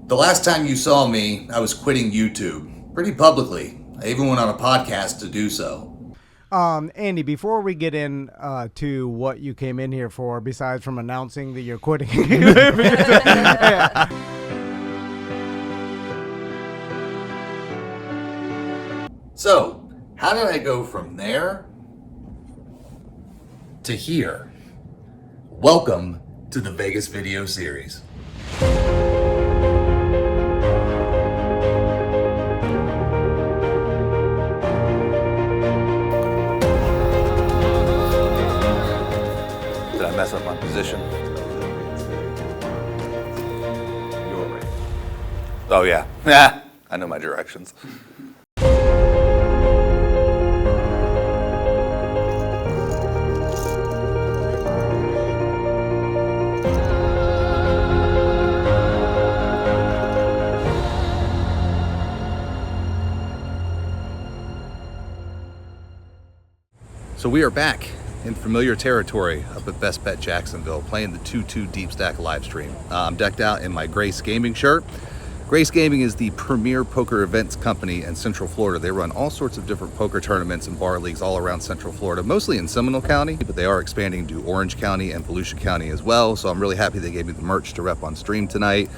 The last time you saw me, I was quitting YouTube, pretty publicly. I even went on a podcast to do so. Andy, before we get in to what you came in here for, besides from announcing that you're quitting. So, how did I go from there to here? Welcome to the Vegas video series. Did I mess up my position? You're right. Oh yeah. I know my directions. So we are back in familiar territory up at Bet Jacksonville, playing the 2-2 deep stack live stream. I'm decked out in my Grace Gaming shirt. Grace Gaming is the premier poker events company in Central Florida. They run all sorts of different poker tournaments and bar leagues all around Central Florida, mostly in Seminole County, but they are expanding to Orange County and Volusia County as well. So I'm really happy they gave me the merch to rep on stream tonight.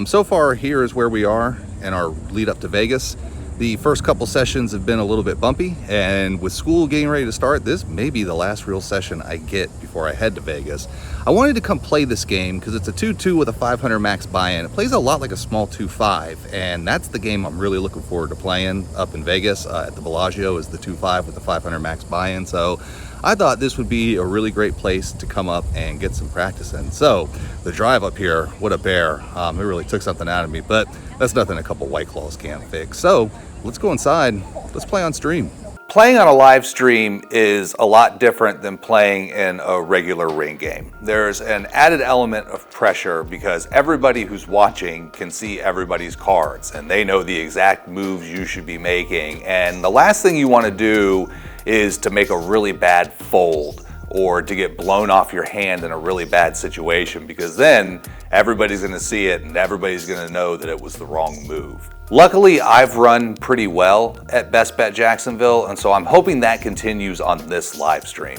So far, here is where we are in our lead up to Vegas. The first couple sessions have been a little bit bumpy, and with school getting ready to start, this may be the last real session I get before I head to Vegas. I wanted to come play this game because it's a 2-2 with a 500 max buy-in. It plays a lot like a small 2-5, and that's the game I'm really looking forward to playing up in Vegas at the Bellagio is the 2-5 with the 500 max buy-in. So I thought this would be a really great place to come up and get some practice in. So the drive up here, what a bear. It really took something out of me, but that's nothing a couple White Claws can't fix. So let's go inside, let's play on stream. Playing on a live stream is a lot different than playing in a regular ring game. There's an added element of pressure because everybody who's watching can see everybody's cards and they know the exact moves you should be making. And the last thing you want to do is to make a really bad fold or to get blown off your hand in a really bad situation, because then everybody's going to see it and everybody's going to know that it was the wrong move. Luckily, I've run pretty well at Bet Jacksonville, and so I'm hoping that continues on this live stream.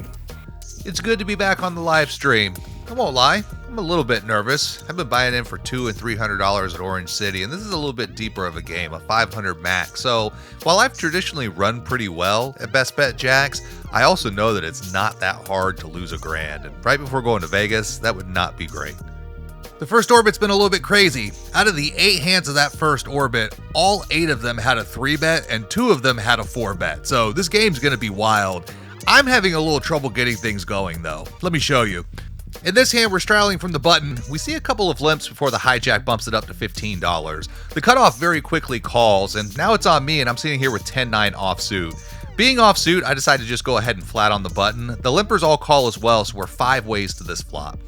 It's good to be back on the live stream. I won't lie, I'm a little bit nervous. I've been buying in for $200 and $300 at Orange City, and this is a little bit deeper of a game, a 500 max. So while I've traditionally run pretty well at Bet Jacks, I also know that it's not that hard to lose $1,000. And right before going to Vegas, that would not be great. The first orbit's been a little bit crazy. Out of the 8 hands of that first orbit, all 8 of them had a 3-bet and 2 of them had a 4-bet. So this game's gonna be wild. I'm having a little trouble getting things going though. Let me show you. In this hand, we're straddling from the button. We see a couple of limps before the hijack bumps it up to $15. The cutoff very quickly calls, and now it's on me, and I'm sitting here with 10-9 offsuit. Being offsuit, I decided to just go ahead and flat on the button. The limpers all call as well, so we're 5 ways to this flop.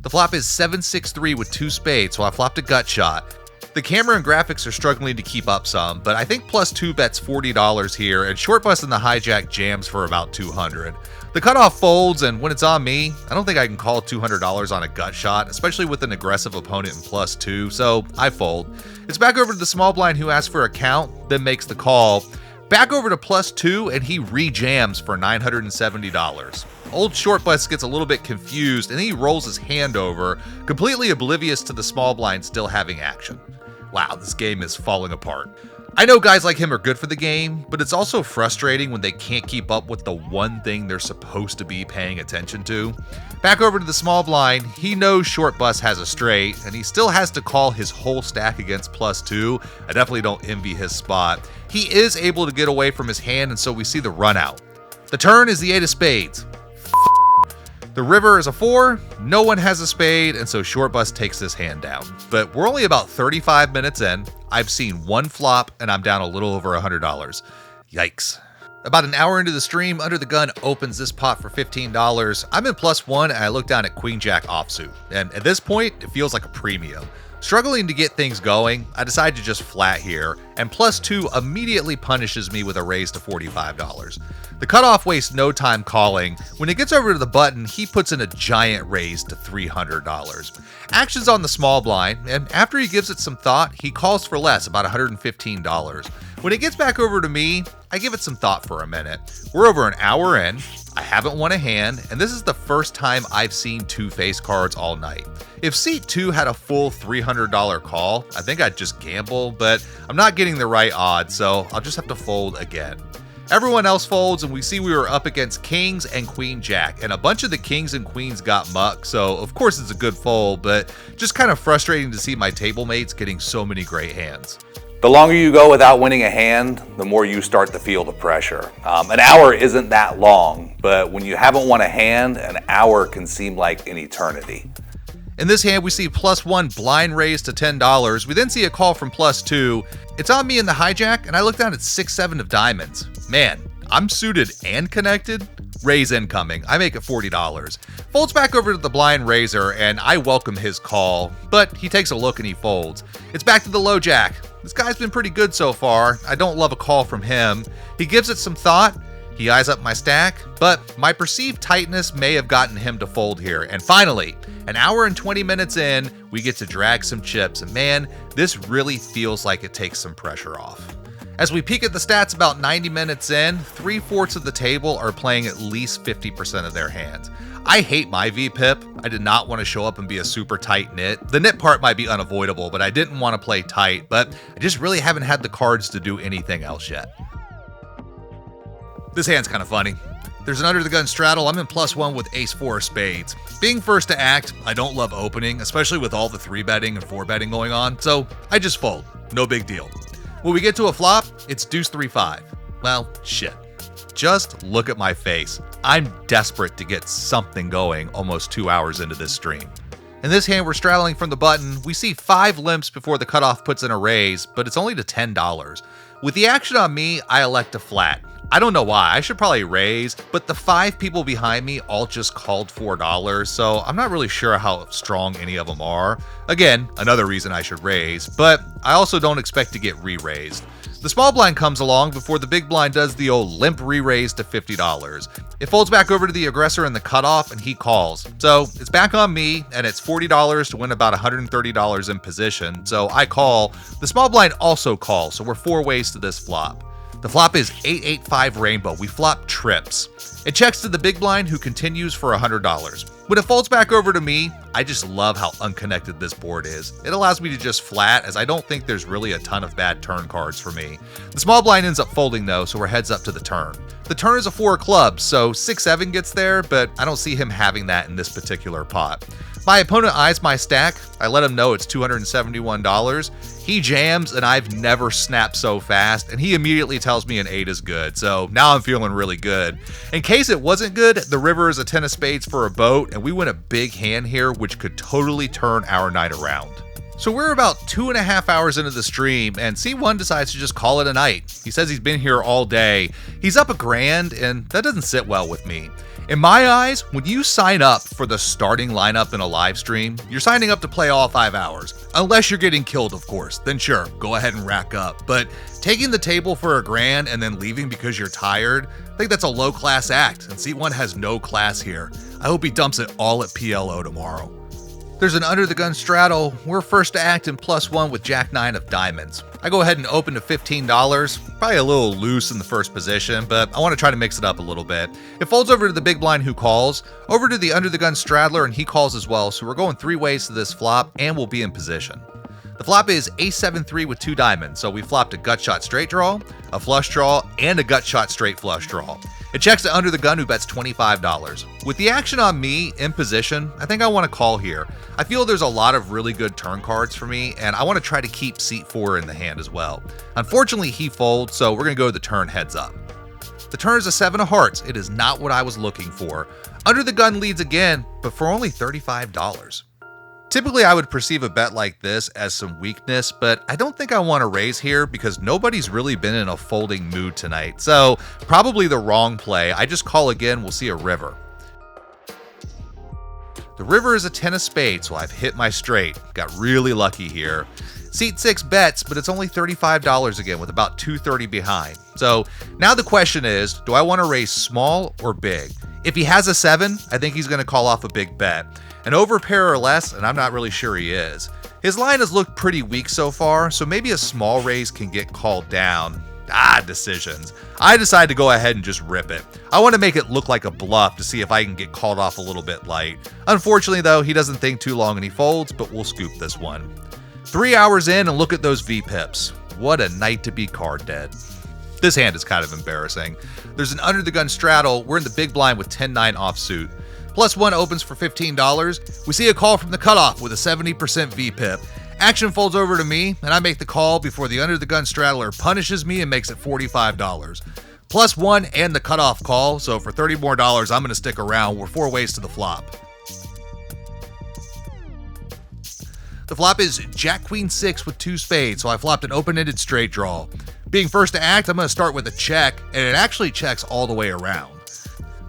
The flop is 7-6-3 with 2 spades, so I flopped a gut shot. The camera and graphics are struggling to keep up some, but I think +2 bets $40 here, and short bus in the hijack jams for about $200. The cutoff folds, and when it's on me, I don't think I can call $200 on a gut shot, especially with an aggressive opponent in +2, so I fold. It's back over to the small blind who asks for a count, then makes the call. Back over to +2, and he re-jams for $970. Old short bus gets a little bit confused, and then he rolls his hand over, completely oblivious to the small blind still having action. Wow, this game is falling apart. I know guys like him are good for the game, but it's also frustrating when they can't keep up with the one thing they're supposed to be paying attention to. Back over to the small blind, he knows short bus has a straight, and he still has to call his whole stack against +2. I definitely don't envy his spot. He is able to get away from his hand, and so we see the run out. The turn is the 8 of spades. The river is a 4, no one has a spade, and so short bus takes this hand down. But we're only about 35 minutes in. I've seen 1 flop, and I'm down a little over $100. Yikes. About an hour into the stream, Under the Gun opens this pot for $15. I'm in +1, and I look down at Queen Jack offsuit. And at this point, it feels like a premium. Struggling to get things going, I decide to just flat here, and +2 immediately punishes me with a raise to $45. The cutoff wastes no time calling. When it gets over to the button, he puts in a giant raise to $300. Action's on the small blind, and after he gives it some thought, he calls for less, about $115. When it gets back over to me, I give it some thought for a minute. We're over an hour in, I haven't won a hand, and this is the first time I've seen 2 face cards all night. If seat 2 had a full $300 call, I think I'd just gamble, but I'm not getting the right odds, so I'll just have to fold again. Everyone else folds, and we see we were up against kings and queen jack, and a bunch of the kings and queens got mucked, so of course it's a good fold, but just kind of frustrating to see my table mates getting so many great hands. The longer you go without winning a hand, the more you start to feel the pressure. An hour isn't that long, but when you haven't won a hand, an hour can seem like an eternity. In this hand, we see +1 blind raise to $10. We then see a call from +2. It's on me in the hijack, and I look down at 6-7 of diamonds. Man, I'm suited and connected. Raise incoming. I make it $40. Folds back over to the blind raiser, and I welcome his call, but he takes a look and he folds. It's back to the low jack. This guy's been pretty good so far. I don't love a call from him. He gives it some thought. He eyes up my stack, but my perceived tightness may have gotten him to fold here. And finally, an hour and 20 minutes in, we get to drag some chips, and man, this really feels like it takes some pressure off. As we peek at the stats about 90 minutes in, 3/4 of the table are playing at least 50% of their hands. I hate my VPIP. I did not want to show up and be a super tight knit. The knit part might be unavoidable, but I didn't want to play tight, but I just really haven't had the cards to do anything else yet. This hand's kind of funny. There's an under the gun straddle. I'm in +1 with ace-4 of spades. Being first to act, I don't love opening, especially with all the 3-betting and 4-betting going on, so I just fold. No big deal. When we get to a flop, it's deuce-3-5. Well, shit. Just look at my face. I'm desperate to get something going almost 2 hours into this stream. In this hand, we're straddling from the button. We see 5 limps before the cutoff puts in a raise, but it's only to $10. With the action on me, I elect a flat. I don't know why. I should probably raise, but the 5 people behind me all just called $4, so I'm not really sure how strong any of them are. Again, another reason I should raise, but I also don't expect to get re-raised. The small blind comes along before the big blind does the old limp re-raise to $50. It folds back over to the aggressor in the cutoff, and he calls. So it's back on me, and it's $40 to win about $130 in position, so I call. The small blind also calls, so we're 4 ways to this flop. The flop is 8-8-5 rainbow. We flop trips. It checks to the big blind, who continues for $100. When it folds back over to me, I just love how unconnected this board is. It allows me to just flat, as I don't think there's really a ton of bad turn cards for me. The small blind ends up folding though, so we're heads up to the turn. The turn is a 4 of clubs, so 6-7 gets there, but I don't see him having that in this particular pot. My opponent eyes my stack. I let him know it's $271. He jams, and I've never snapped so fast, and he immediately tells me an 8 is good, so now I'm feeling really good. In case it wasn't good, the river is a 10 of spades for a boat, and we win a big hand here, which could totally turn our night around. So we're about 2.5 hours into the stream, and C1 decides to just call it a night. He says he's been here all day. He's up $1,000, and that doesn't sit well with me. In my eyes, when you sign up for the starting lineup in a live stream, you're signing up to play all 5 hours. Unless you're getting killed, of course, then sure, go ahead and rack up. But taking the table for $1,000 and then leaving because you're tired, I think that's a low-class act, and C1 has no class here. I hope he dumps it all at PLO tomorrow. There's an under the gun straddle. We're first to act in +1 with Jack-9 of diamonds. I go ahead and open to $15. Probably a little loose in the first position, but I want to try to mix it up a little bit. It folds over to the big blind, who calls, over to the under the gun straddler, and he calls as well, so we're going 3 ways to this flop, and we'll be in position. The flop is ace-7-3 with 2 diamonds, so we flopped a gut shot straight draw, a flush draw, and a gut shot straight flush draw. It checks to under the gun, who bets $25. With the action on me in position, I think I want to call here. I feel there's a lot of really good turn cards for me, and I want to try to keep seat 4 in the hand as well. Unfortunately, he folds, so we're going to go to the turn heads up. The turn is a 7 of hearts. It is not what I was looking for. Under the gun leads again, but for only $35. Typically, I would perceive a bet like this as some weakness, but I don't think I want to raise here because nobody's really been in a folding mood tonight. So probably the wrong play. I just call again. We'll see a river. The river is a 10 of spades, so I've hit my straight. Got really lucky here. Seat 6 bets, but it's only $35 again with about 230 behind. So now the question is, do I want to raise small or big? If he has a 7, I think he's going to call off a big bet. An over pair or less, and I'm not really sure he is. His line has looked pretty weak so far, so maybe a small raise can get called down. Decisions. I decide to go ahead and just rip it. I want to make it look like a bluff to see if I can get called off a little bit light. Unfortunately though, he doesn't think too long and he folds, but we'll scoop this one. 3 hours in and look at those V-pips. What a night to be card dead. This hand is kind of embarrassing. There's an under the gun straddle. We're in the big blind with 10-9 offsuit. +1 opens for $15. We see a call from the cutoff with a 70% V-pip. Action folds over to me, and I make the call before the under-the-gun straddler punishes me and makes it $45. +1 and the cutoff call, so for $30 more, I'm going to stick around. We're 4 ways to the flop. The flop is Jack Queen 6 with 2 spades, so I flopped an open-ended straight draw. Being first to act, I'm going to start with a check, and it actually checks all the way around.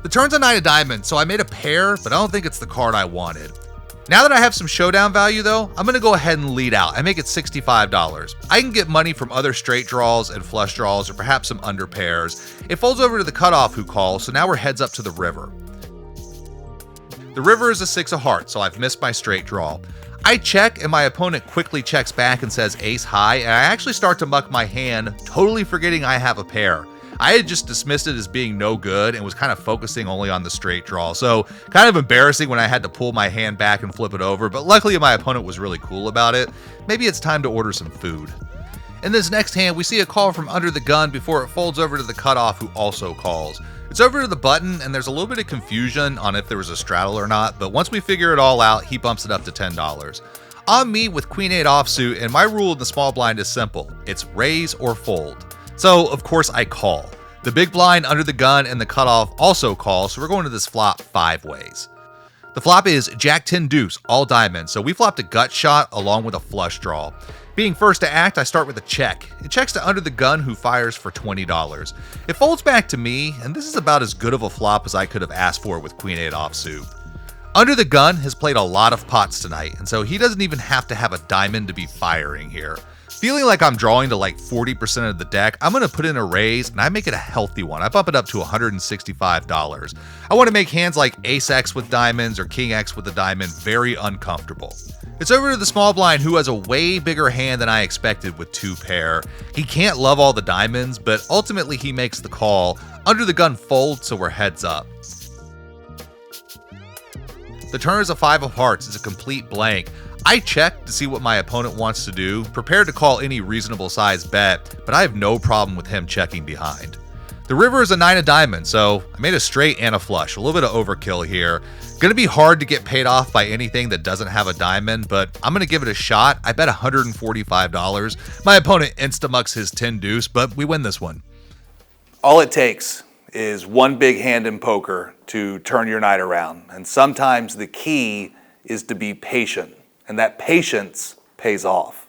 The turn's a 9 of diamonds, so I made a pair, but I don't think it's the card I wanted. Now that I have some showdown value though, I'm going to go ahead and lead out. I make it $65. I can get money from other straight draws and flush draws or perhaps some under pairs. It folds over to the cutoff who calls, so now we're heads up to the river. The river is a 6 of hearts, so I've missed my straight draw. I check and my opponent quickly checks back and says ace high, and I actually start to muck my hand, totally forgetting I have a pair. I had just dismissed it as being no good and was kind of focusing only on the straight draw. So kind of embarrassing when I had to pull my hand back and flip it over, but luckily my opponent was really cool about it. Maybe it's time to order some food. In this next hand, we see a call from under the gun before it folds over to the cutoff who also calls. It's over to the button and there's a little bit of confusion on if there was a straddle or not, but once we figure it all out, he bumps it up to $10. On me with Queen 8 offsuit, and my rule in the small blind is simple. It's raise or fold. So, of course, I call. The big blind, under the gun, and the cutoff also call, so we're going to this flop 5 ways. The flop is Jack 10 deuce, all diamonds, so we flopped a gut shot along with a flush draw. Being first to act, I start with a check. It checks to under the gun who fires for $20. It folds back to me, and this is about as good of a flop as I could have asked for with Queen 8 offsuit. Under the gun has played a lot of pots tonight, and so he doesn't even have to have a diamond to be firing here. Feeling like I'm drawing to like 40% of the deck, I'm going to put in a raise and I make it a healthy one. I bump it up to $165. I want to make hands like Ace X with diamonds or King X with a diamond very uncomfortable. It's over to the small blind who has a way bigger hand than I expected with 2 pair. He can't love all the diamonds, but ultimately he makes the call. Under the gun folds, so we're heads up. The turn is a 5 of hearts. It's a complete blank. I check to see what my opponent wants to do, prepared to call any reasonable size bet, but I have no problem with him checking behind. The river is a 9 of diamonds, so I made a straight and a flush. A little bit of overkill here. Gonna be hard to get paid off by anything that doesn't have a diamond, but I'm gonna give it a shot. I bet $145. My opponent insta-mucks his 10 deuce, but we win this one. All it takes is one big hand in poker to turn your night around, and sometimes the key is to be patient. And that patience pays off.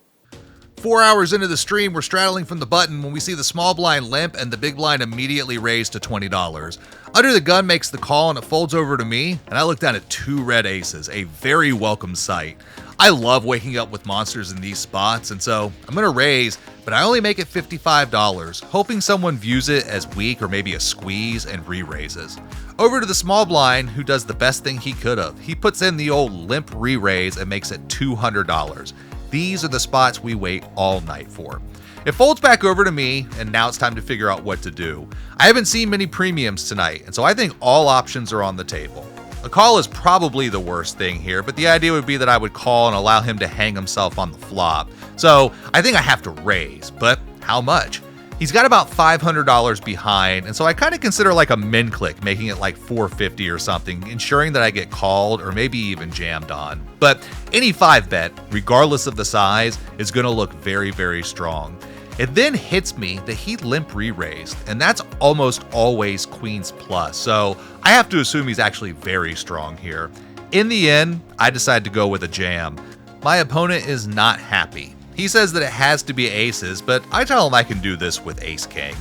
4 hours into the stream, we're straddling from the button when we see the small blind limp and the big blind immediately raised to $20. Under the gun makes the call and it folds over to me, and I look down at 2 red aces, a very welcome sight. I love waking up with monsters in these spots, and so I'm gonna raise, but I only make it $55, hoping someone views it as weak or maybe a squeeze and re-raises. Over to the small blind who does the best thing he could have. He puts in the old limp re-raise and makes it $200. These are the spots we wait all night for. It folds back over to me, and now it's time to figure out what to do. I haven't seen many premiums tonight, and so I think all options are on the table. A call is probably the worst thing here, but the idea would be that I would call and allow him to hang himself on the flop. So I think I have to raise, but how much? He's got about $500 behind, and so I kind of consider like a min click, making it like $450 or something, ensuring that I get called or maybe even jammed on. But any 5 bet, regardless of the size, is going to look very, very strong. It then hits me that he limp re-raised, and that's almost always queens plus, so I have to assume he's actually very strong here. In the end, I decide to go with a jam. My opponent is not happy. He says that it has to be aces, but I tell him I can do this with ace-king.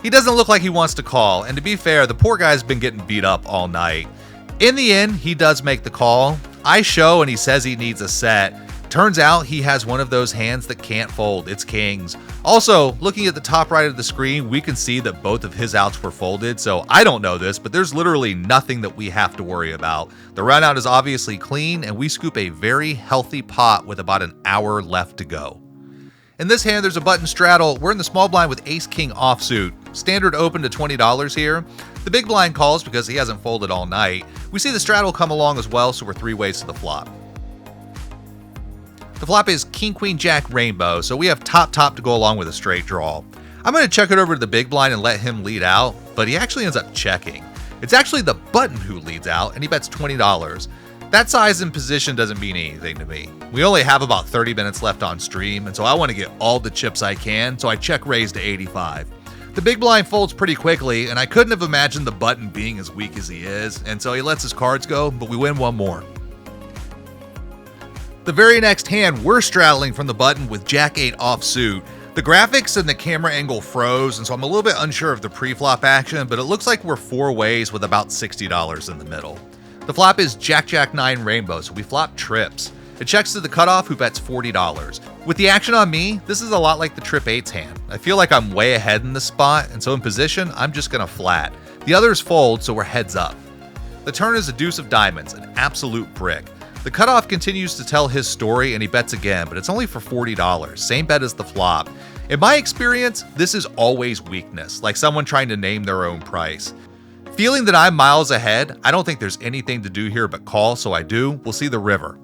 He doesn't look like he wants to call, and to be fair, the poor guy's been getting beat up all night. In the end, he does make the call. I show and he says he needs a set. Turns out he has one of those hands that can't fold. It's kings. Also, looking at the top right of the screen, we can see that both of his outs were folded. So I don't know this, but there's literally nothing that we have to worry about. The run out is obviously clean, and we scoop a very healthy pot with about an hour left to go. In this hand, there's a button straddle. We're in the small blind with ace-king offsuit. Standard open to $20 here. The big blind calls because he hasn't folded all night. We see the straddle come along as well, so we're 3 ways to the flop. The flop is king, queen, jack, rainbow, so we have top to go along with a straight draw. I'm going to check it over to the big blind and let him lead out, but he actually ends up checking. It's actually the button who leads out, and he bets $20. That size and position doesn't mean anything to me. We only have about 30 minutes left on stream, and so I want to get all the chips I can, so I check raise to 85. The big blind folds pretty quickly, and I couldn't have imagined the button being as weak as he is, and so he lets his cards go, but we win one more. The very next hand, we're straddling from the button with jack-8 offsuit. The graphics and the camera angle froze, and so I'm a little bit unsure of the pre-flop action, but it looks like we're 4 ways with about $60 in the middle. The flop is jack-9 rainbow, so we flop trips. It checks to the cutoff, who bets $40. With the action on me, this is a lot like the trip 8's hand. I feel like I'm way ahead in this spot, and so in position, I'm just gonna flat. The others fold, so we're heads up. The turn is a deuce of diamonds, an absolute brick. The cutoff continues to tell his story, and he bets again, but it's only for $40. Same bet as the flop. In my experience, this is always weakness, like someone trying to name their own price. Feeling that I'm miles ahead, I don't think there's anything to do here but call, so I do. We'll see the river.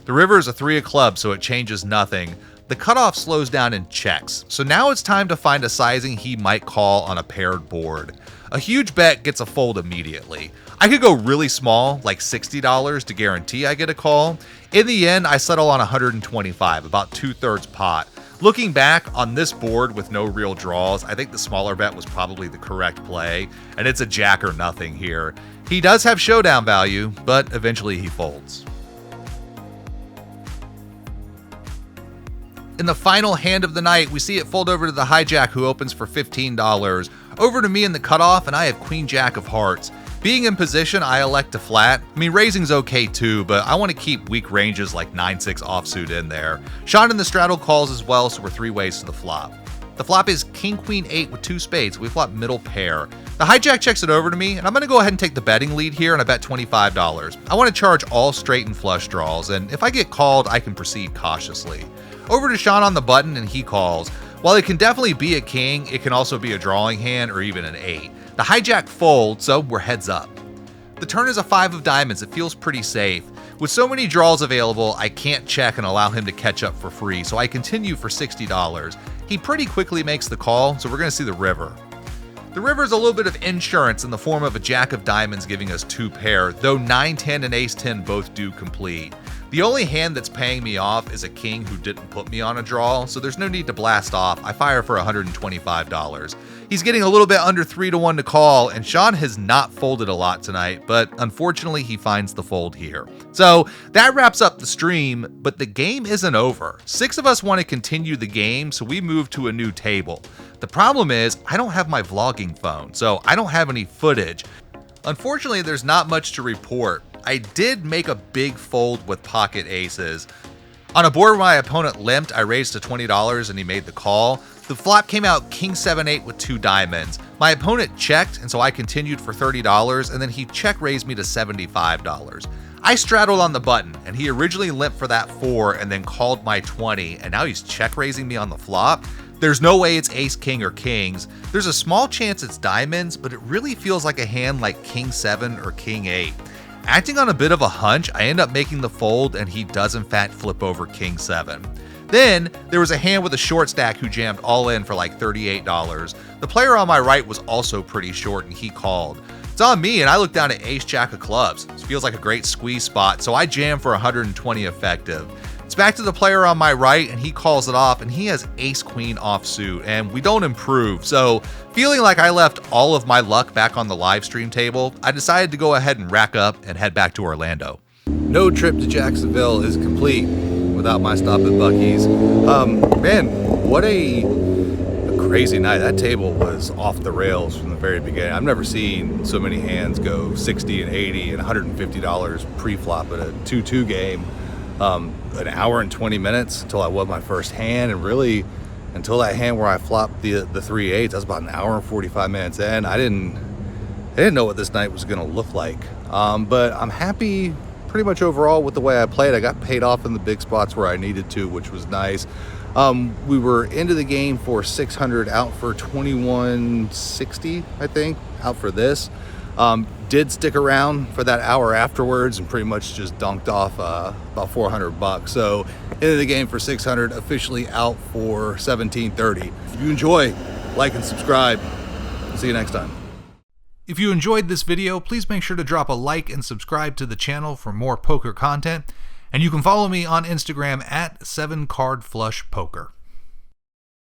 The river is a 3 of clubs, so it changes nothing. The cutoff slows down and checks, so now it's time to find a sizing he might call on a paired board. A huge bet gets a fold immediately. I could go really small, like $60 to guarantee I get a call. In the end, I settle on $125, about 2/3 pot. Looking back on this board with no real draws, I think the smaller bet was probably the correct play, and it's a jack or nothing here. He does have showdown value, but eventually he folds. In the final hand of the night, we see it fold over to the hijack, who opens for $15. Over to me in the cutoff, and I have queen jack of hearts. Being in position, I elect to flat. I mean, raising's okay too, but I want to keep weak ranges like 9-6 offsuit in there. Sean in the straddle calls as well, so we're 3 ways to the flop. The flop is king, queen, 8 with 2 spades. We flop middle pair. The hijack checks it over to me, and I'm going to go ahead and take the betting lead here, and I bet $25. I want to charge all straight and flush draws, and if I get called, I can proceed cautiously. Over to Sean on the button, and he calls. While it can definitely be a king, it can also be a drawing hand or even an 8. The hijack folds, so we're heads up. The turn is a 5 of diamonds. It feels pretty safe. With so many draws available, I can't check and allow him to catch up for free, so I continue for $60. He pretty quickly makes the call, so we're going to see the river. The river is a little bit of insurance in the form of a jack of diamonds giving us 2 pair, though 9-10 and ace-10 both do complete. The only hand that's paying me off is a king who didn't put me on a draw, so there's no need to blast off. I fire for $125. He's getting a little bit under 3-1 to call, and Sean has not folded a lot tonight, but unfortunately he finds the fold here. So that wraps up the stream, but the game isn't over. 6 of us want to continue the game, so we move to a new table. The problem is I don't have my vlogging phone, so I don't have any footage. Unfortunately, there's not much to report. I did make a big fold with pocket aces. On a board where my opponent limped, I raised to $20 and he made the call. The flop came out king 7-8 with 2 diamonds. My opponent checked, and so I continued for $30, and then he check raised me to $75. I straddled on the button, and he originally limped for that 4 and then called my 20, and now he's check raising me on the flop. There's no way it's ace, king, or kings. There's a small chance it's diamonds, but it really feels like a hand like king 7 or king 8. Acting on a bit of a hunch, I end up making the fold, and he does in fact flip over king 7. Then there was a hand with a short stack who jammed all in for like $38. The player on my right was also pretty short, and he called. It's on me, and I look down at ace jack of clubs. This feels like a great squeeze spot, so I jam for 120 effective. It's back to the player on my right, and he calls it off, and he has ace queen offsuit, and we don't improve. So feeling like I left all of my luck back on the live stream table, I decided to go ahead and rack up and head back to Orlando. No trip to Jacksonville is complete without my stop at Buc-ee's. Man, what a crazy night. That table was off the rails from the very beginning. I've never seen so many hands go 60 and 80 and $150 pre-flop at a 2-2 game. An hour and 20 minutes until I won my first hand, and really until that hand where I flopped the 3/8, that was about an hour and 45 minutes in. I didn't know what this night was going to look like, but I'm happy pretty much overall with the way I played. I got paid off in the big spots where I needed to, which was nice. We were into the game for 600, out for 2160, I think, out for this. Did stick around for that hour afterwards and pretty much just dunked off about $400. So into the game for 600, officially out for 1730. If you enjoy, like and subscribe. See you next time. If you enjoyed this video, please make sure to drop a like and subscribe to the channel for more poker content. And you can follow me on Instagram at 7cardflushpoker.